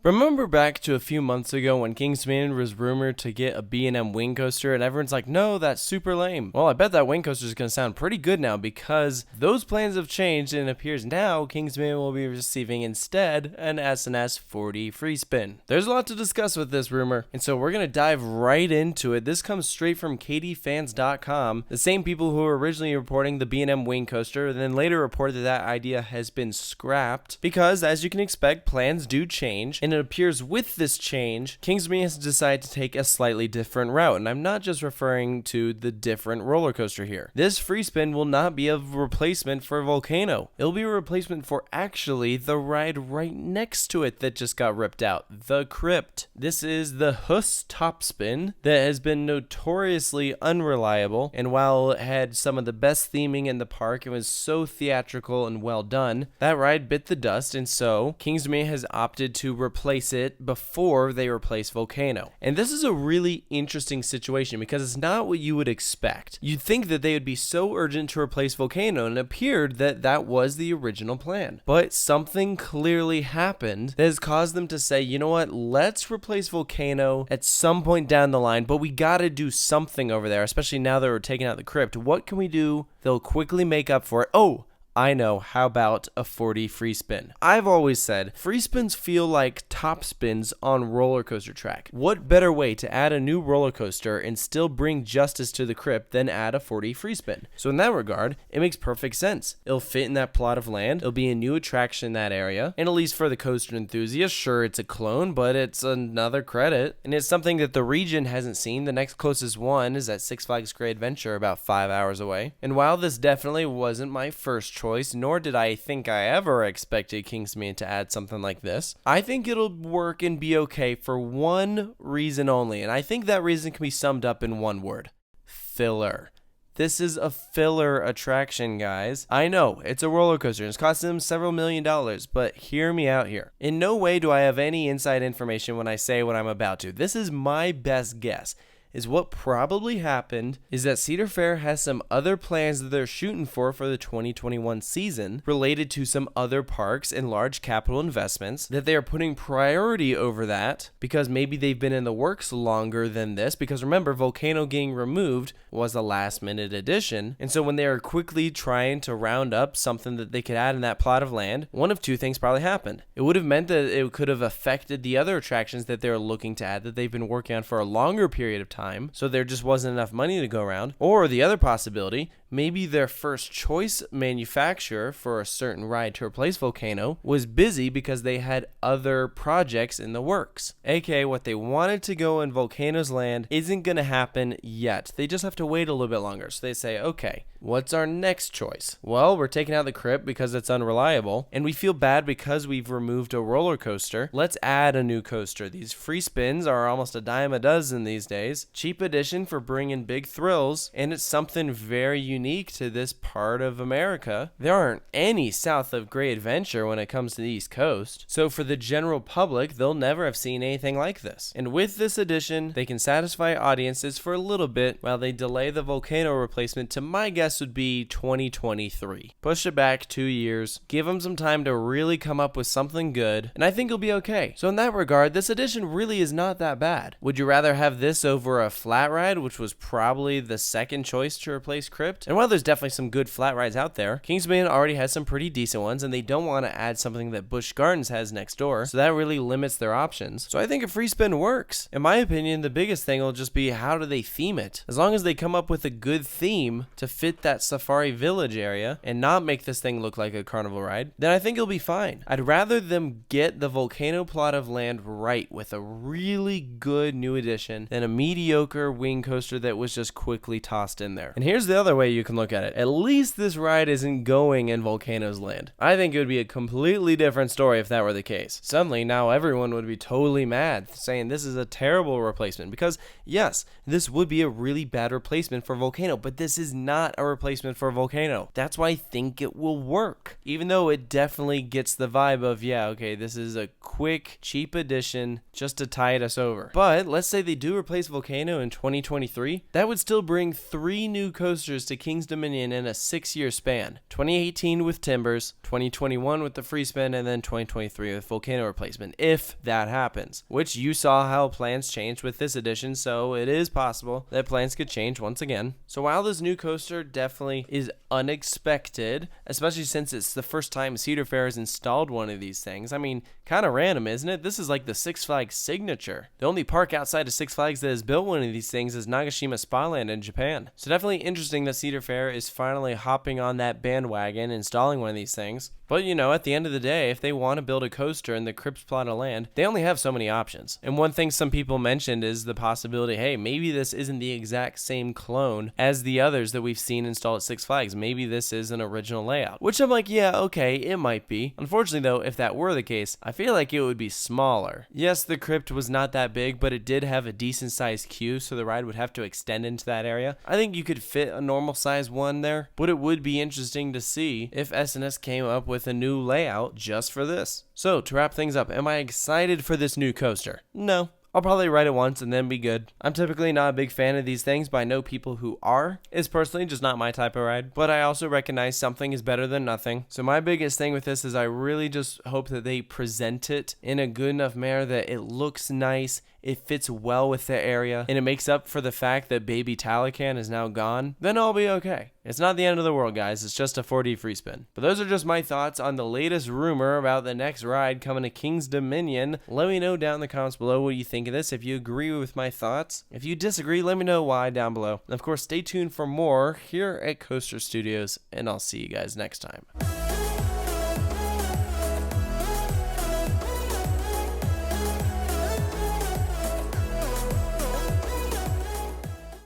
Remember back to a few months ago when Kingsman was rumored to get a B&M wing coaster and everyone's like, no, that's super lame. Well, I bet that wing coaster is going to sound pretty good now because those plans have changed and it appears now Kingsman will be receiving instead an S&S 40 free spin. There's a lot to discuss with this rumor, and so we're going to dive right into it. This comes straight from KDFans.com, the same people who were originally reporting the B&M wing coaster and then later reported that that idea has been scrapped because, as you can expect, plans do change. And it appears with this change, Kingsman has decided to take a slightly different route, and I'm not just referring to the different roller coaster here. This free spin will not be a replacement for Volcano. It'll be a replacement for actually the ride right next to it that just got ripped out, the Crypt. This is the Huss top spin that has been notoriously unreliable, and while it had some of the best theming in the park and was so theatrical and well done, that ride bit the dust, and so Kingsman has opted to replace it before they replace Volcano. And this is a really interesting situation because it's not what you would expect. You'd think that they would be so urgent to replace Volcano, and it appeared that that was the original plan. But something clearly happened that has caused them to say, you know what, let's replace Volcano at some point down the line, but we gotta do something over there, especially now that we're taking out the Crypt. What can we do that'll quickly make up for it? Oh, I know, how about a 40 free spin? I've always said free spins feel like top spins on roller coaster track. What better way to add a new roller coaster and still bring justice to the Crypt than add a 40 free spin? So in that regard, it makes perfect sense. It'll fit in that plot of land, it'll be a new attraction in that area, and at least for the coaster enthusiast, sure, it's a clone, but it's another credit, and it's something that the region hasn't seen. The next closest one is at Six Flags Great Adventure, about 5 hours away. And while this definitely wasn't my first choice, nor did I think I ever expected Kingsman to add something like this, I think it'll work and be okay for one reason only, and I think that reason can be summed up in one word: filler. This is a filler attraction, guys. I know, it's a roller coaster and it's costing them several $1,000,000, but hear me out here. In no way do I have any inside information when I say what I'm about to. This is my best guess. Is what probably happened is that Cedar Fair has some other plans that they're shooting for the 2021 season related to some other parks and large capital investments, that they are putting priority over that because maybe they've been in the works longer than this, because remember, Volcano getting removed was a last minute addition, and so when they are quickly trying to round up something that they could add in that plot of land, one of two things probably happened. It would have meant that it could have affected the other attractions that they're looking to add that they've been working on for a longer period of time, so there just wasn't enough money to go around. Or the other possibility, maybe their first choice manufacturer for a certain ride to replace Volcano was busy because they had other projects in the works. AKA what they wanted to go in Volcano's land isn't going to happen yet. They just have to wait a little bit longer. So they say, okay, what's our next choice? Well, we're taking out the Crypt because it's unreliable, and we feel bad because we've removed a roller coaster. Let's add a new coaster. These free spins are almost a dime a dozen these days. Cheap addition for bringing big thrills, and it's something very unique to this part of America. There aren't any south of Great Adventure when it comes to the East Coast, so for the general public, they'll never have seen anything like this. And with this addition, they can satisfy audiences for a little bit while they delay the Volcano replacement to, my guess would be 2023. Push it back 2 years, give them some time to really come up with something good, and I think it'll be okay. So in that regard, this addition really is not that bad. Would you rather have this over a flat ride, which was probably the second choice to replace Crypt? And while there's definitely some good flat rides out there, Kingsman already has some pretty decent ones, and they don't want to add something that Busch Gardens has next door, so that really limits their options. So I think a free spin works. In my opinion, the biggest thing will just be how do they theme it. As long as they come up with a good theme to fit that Safari Village area and not make this thing look like a carnival ride, then I think it'll be fine. I'd rather them get the Volcano plot of land right with a really good new addition than a mediocre wing coaster that was just quickly tossed in there. And here's the other way you can look at it. At least this ride isn't going in Volcano's land. I think it would be a completely different story if that were the case. Suddenly, now everyone would be totally mad, saying this is a terrible replacement, because yes, this would be a really bad replacement for Volcano, but this is not a replacement for Volcano. That's why I think it will work. Even though it definitely gets the vibe of, yeah, okay, this is a quick, cheap addition just to tide us over. But let's say they do replace Volcano in 2023. That would still bring 3 new coasters to King's Dominion in a 6-year span. 2018 with Timbers, 2021 with the free spin, and then 2023 with Volcano replacement, if that happens. Which you saw how plans changed with this edition, so it is possible that plans could change once again. So while this new coaster definitely is unexpected, especially since it's the first time Cedar Fair has installed one of these things. I mean, kind of random, isn't it? This is like the Six Flags signature. The only park outside of Six Flags that has built one of these things is Nagashima Spaland in Japan. So definitely interesting that Cedar Fair is finally hopping on that bandwagon, installing one of these things. But you know, at the end of the day, if they want to build a coaster in the Crypt plot of land, they only have so many options. And one thing some people mentioned is the possibility, hey, maybe this isn't the exact same clone as the others that we've seen installed at Six Flags. Maybe this is an original layout. Which I'm like, yeah, okay, it might be. Unfortunately though, if that were the case, I feel like it would be smaller. Yes, the Crypt was not that big, but it did have a decent sized queue, so the ride would have to extend into that area. I think you could fit a normal size one there, but it would be interesting to see if S&S came up with a new layout just for this. So to wrap things up, am I excited for this new coaster? No. I'll probably ride it once and then be good. I'm typically not a big fan of these things, but I know people who are. It's personally just not my type of ride. But I also recognize something is better than nothing. So my biggest thing with this is I really just hope that they present it in a good enough manner that it looks nice, it fits well with the area, and it makes up for the fact that Baby Talican is now gone. Then I'll be okay. It's not the end of the world, guys. It's just a 4D free spin. But those are just my thoughts on the latest rumor about the next ride coming to King's Dominion. Let me know down in the comments below what you think of this. If you agree with my thoughts. If you disagree, let me know why down below. And of course, stay tuned for more here at Coaster Studios, and I'll see you guys next time.